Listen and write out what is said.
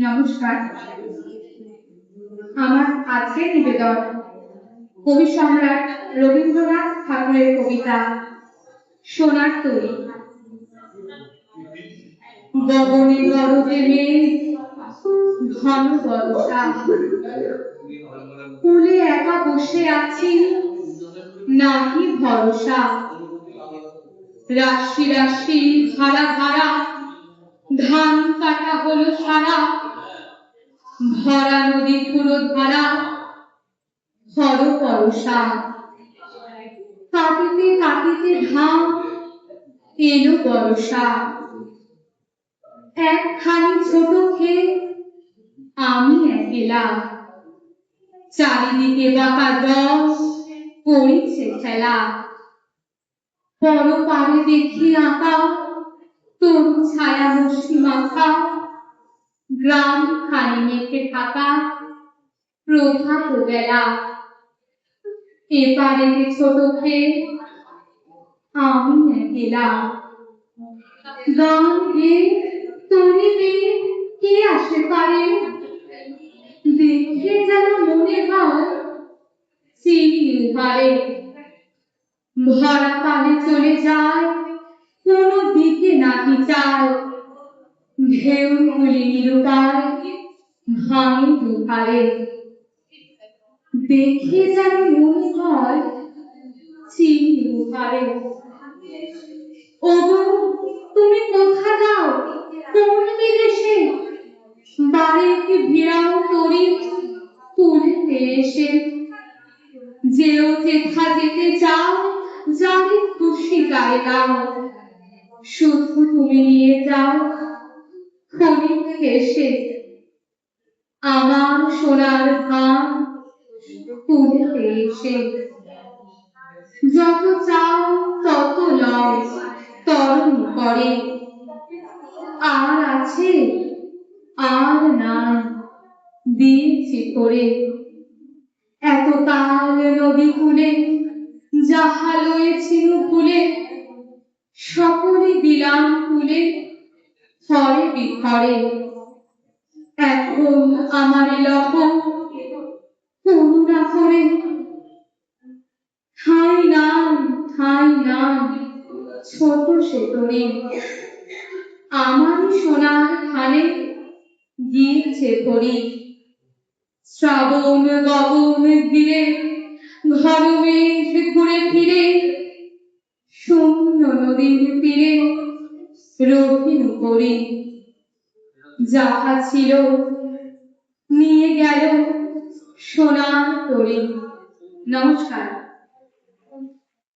নমস্কার। আমার আজকের নিবেদন কবি সম্রাট রবীন্দ্রনাথ ঠাকুরের কবিতা সোনার তরী। গগনে গরজে মেঘ, ঘন বর্ষা, কূলে একা বসে আছি, নাহি ভরসা। রাশি রাশি ধারা ধারা ধান কাটা হলো সারা, ভরা নদী পুরো ধারা, হর পরশা। কাটিতে কাটিতে ধাম, এলো বর্ষা। একখানি ছোট ক্ষেত, আমি একলা, চারিদিকে বাঁকা রস, করিছে খেলা। পরপারে দেখি আঁকা তরু ছায়া মসি মাথা, গ্রাম খানি মেঘে ঢাকা, প্রভাত বেলা। এপারেতে ছোট ক্ষেত, আমি একলা। গান গেয়ে তরি বেয়ে কে আসে পারে, দেখে যেন মনে হয় চিনির হারে। ভরা পালে চলে যায়, কোনো দিকে নাহি চায়, ঢেউ গুলি নিরুপায়, ভাঙে দুধারে। দেখে যেন মনে হয় চিনির হারে। ওগো তুমি কোথা যাও, কোন বিদেশে, বাড়িতে ভিড়াও তরি তুলিতে এসে। যেও যেথা যেতে চাও, যারে খুশি তারে দাও, শুধু তুমি নিয়ে যাও ক্ষণিক হেসে। আমার সোনার ধান তুলিতে এসে। যত চাও তত লও, তরণ করে, আর আছে আর নাই, দিয়েছি করে। এতকাল নদী কূলে যাহা লয়েছিল ভুলে, সকলে দিলাম তুলে হরে বিহরে। এখন আমারে লবণ করুণা করে, ঠাঁই নাই ঠাঁই নাই ছোট সে তরি। আমারই সোনার ধানে গিয়েছে ভরি। শ্রাবণ গগন ঘিরে ঘন মেঘ ঘুরে ফিরে, শূন্য নদীর তীরে রহিন করি। যাহা ছিল নিয়ে গেল সোনার তরি। নমস্কার।